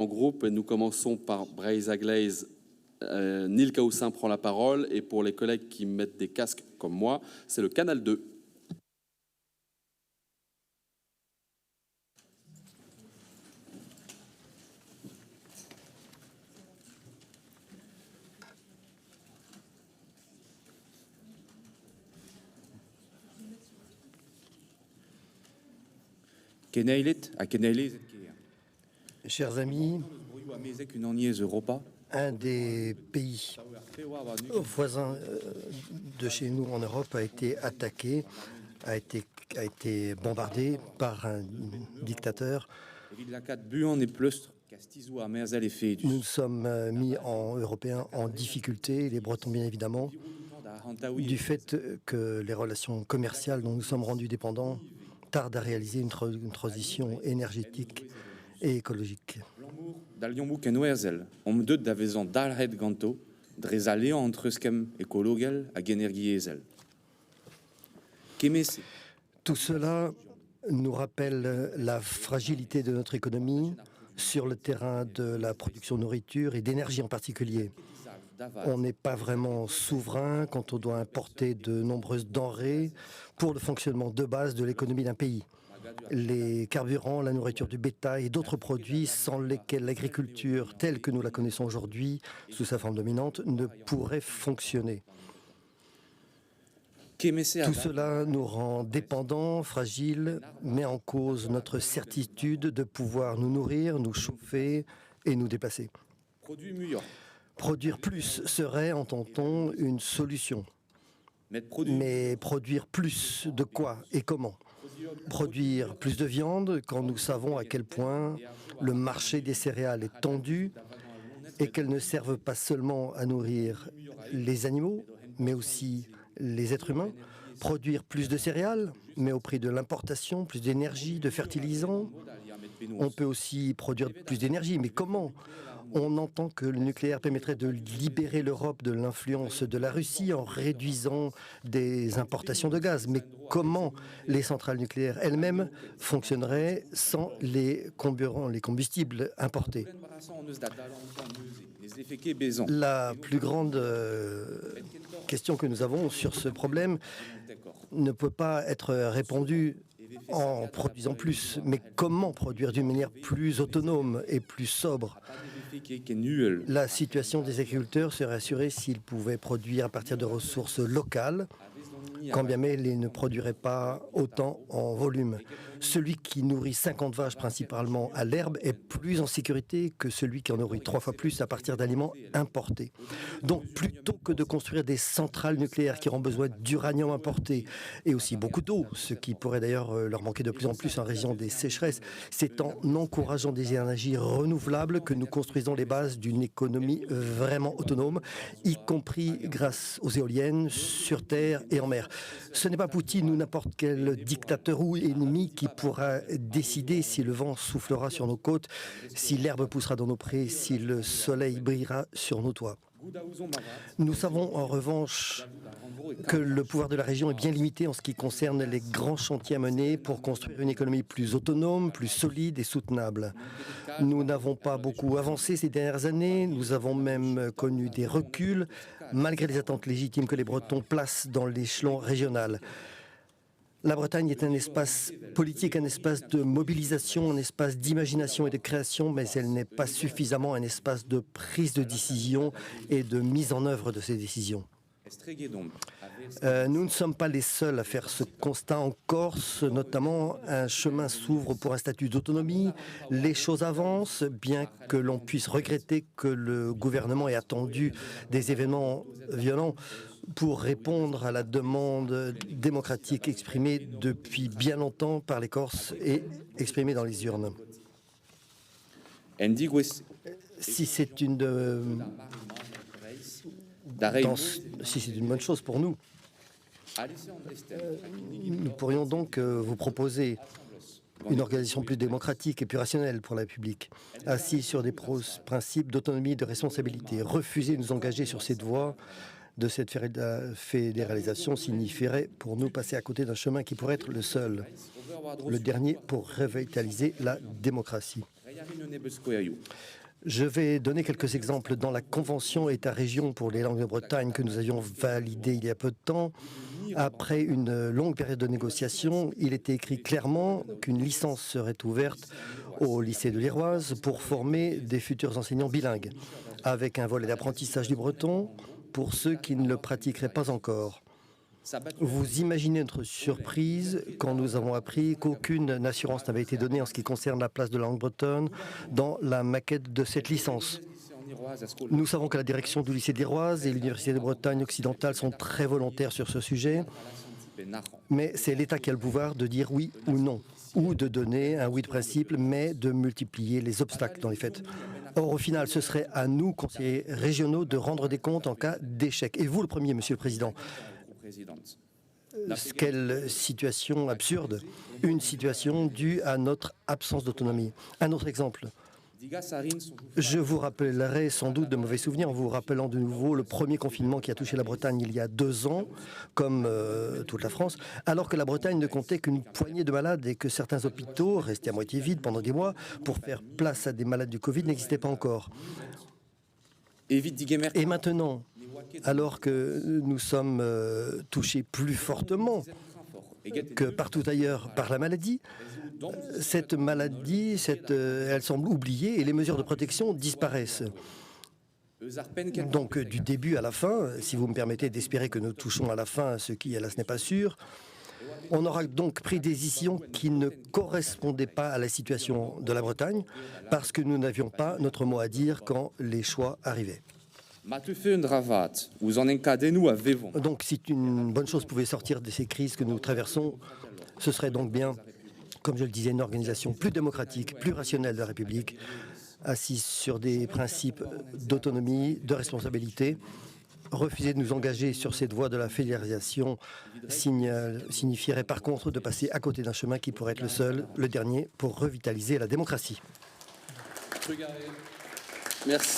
En groupe, nous commençons par Braise Aglaise. Neil Caoussin prend la parole et pour les collègues qui mettent des casques comme moi, c'est le canal 2. Chers amis, un des pays voisins de chez nous en Europe a été attaqué, a été bombardé par un dictateur. Nous nous sommes mis en Européens en difficulté, les Bretons bien évidemment, du fait que les relations commerciales dont nous sommes rendus dépendants tardent à réaliser une transition énergétique et écologique. Tout cela nous rappelle la fragilité de notre économie sur le terrain de la production de nourriture et d'énergie en particulier. On n'est pas vraiment souverain quand on doit importer de nombreuses denrées pour le fonctionnement de base de l'économie d'un pays. Les carburants, la nourriture du bétail et d'autres produits sans lesquels l'agriculture telle que nous la connaissons aujourd'hui, sous sa forme dominante, ne pourrait fonctionner. Tout cela nous rend dépendants, fragiles, met en cause notre certitude de pouvoir nous nourrir, nous chauffer et nous déplacer. Produire plus serait, entend-on, une solution. Mais produire plus de quoi et comment? Produire plus de viande quand nous savons à quel point le marché des céréales est tendu et qu'elles ne servent pas seulement à nourrir les animaux, mais aussi les êtres humains. Produire plus de céréales, mais au prix de l'importation, plus d'énergie, de fertilisants. On peut aussi produire plus d'énergie, mais comment? On entend que le nucléaire permettrait de libérer l'Europe de l'influence de la Russie en réduisant des importations de gaz. Mais comment les centrales nucléaires elles-mêmes fonctionneraient sans les combustibles importés? La plus grande question que nous avons sur ce problème ne peut pas être répondue en produisant plus, mais comment produire d'une manière plus autonome et plus sobre? La situation des agriculteurs serait assurée s'ils pouvaient produire à partir de ressources locales, quand bien même ils ne produiraient pas autant en volume. Celui qui nourrit 50 vaches principalement à l'herbe est plus en sécurité que celui qui en nourrit 3 fois plus à partir d'aliments importés. Donc plutôt que de construire des centrales nucléaires qui auront besoin d'uranium importé et aussi beaucoup d'eau, ce qui pourrait d'ailleurs leur manquer de plus en plus en raison des sécheresses, c'est en encourageant des énergies renouvelables que nous construisons les bases d'une économie vraiment autonome, y compris grâce aux éoliennes sur terre et en mer. Ce n'est pas Poutine ou n'importe quel dictateur ou ennemi qui pourra décider si le vent soufflera sur nos côtes, si l'herbe poussera dans nos prés, si le soleil brillera sur nos toits. Nous savons en revanche que le pouvoir de la région est bien limité en ce qui concerne les grands chantiers à mener pour construire une économie plus autonome, plus solide et soutenable. Nous n'avons pas beaucoup avancé ces dernières années, nous avons même connu des reculs, malgré les attentes légitimes que les Bretons placent dans l'échelon régional. La Bretagne est un espace politique, un espace de mobilisation, un espace d'imagination et de création, mais elle n'est pas suffisamment un espace de prise de décision et de mise en œuvre de ces décisions. Nous ne sommes pas les seuls à faire ce constat en Corse, notamment un chemin s'ouvre pour un statut d'autonomie. Les choses avancent, bien que l'on puisse regretter que le gouvernement ait attendu des événements violents pour répondre à la demande démocratique exprimée depuis bien longtemps par les Corses et exprimée dans les urnes. Si c'est une bonne chose pour nous, nous pourrions donc vous proposer une organisation plus démocratique et plus rationnelle pour la République, assise sur des principes d'autonomie et de responsabilité. Refuser de nous engager sur cette voie de cette fédéralisation signifierait pour nous passer à côté d'un chemin qui pourrait être le seul, le dernier pour revitaliser la démocratie. Je vais donner quelques exemples. Dans la Convention État-région pour les langues de Bretagne que nous avions validée il y a peu de temps, après une longue période de négociation, il était écrit clairement qu'une licence serait ouverte au lycée de l'Iroise pour former des futurs enseignants bilingues, avec un volet d'apprentissage du breton pour ceux qui ne le pratiqueraient pas encore. Vous imaginez notre surprise quand nous avons appris qu'aucune assurance n'avait été donnée en ce qui concerne la place de la langue bretonne dans la maquette de cette licence. Nous savons que la direction du lycée d'Iroise et l'Université de Bretagne occidentale sont très volontaires sur ce sujet, mais c'est l'État qui a le pouvoir de dire oui ou non, ou de donner un oui de principe, mais de multiplier les obstacles dans les faits. Or, au final, ce serait à nous, conseillers régionaux, de rendre des comptes en cas d'échec. Et vous, le premier, Monsieur le Président. Quelle situation absurde, une situation due à notre absence d'autonomie. Un autre exemple. Je vous rappellerai sans doute de mauvais souvenirs en vous rappelant de nouveau le premier confinement qui a touché la Bretagne il y a 2 ans, comme toute la France, alors que la Bretagne ne comptait qu'une poignée de malades et que certains hôpitaux, restés à moitié vides pendant des mois, pour faire place à des malades du Covid, n'existaient pas encore. Et maintenant, alors que nous sommes touchés plus fortement que partout ailleurs par la maladie, cette maladie, elle semble oubliée et les mesures de protection disparaissent. Donc du début à la fin, si vous me permettez d'espérer que nous touchons à la fin, ce qui, hélas, n'est pas sûr, on aura donc pris des décisions qui ne correspondaient pas à la situation de la Bretagne parce que nous n'avions pas notre mot à dire quand les choix arrivaient. Donc si une bonne chose pouvait sortir de ces crises que nous traversons, ce serait donc bien, comme je le disais, une organisation plus démocratique, plus rationnelle de la République, assise sur des principes d'autonomie, de responsabilité. Refuser de nous engager sur cette voie de la fédéralisation signifierait par contre de passer à côté d'un chemin qui pourrait être le seul, le dernier, pour revitaliser la démocratie. Merci.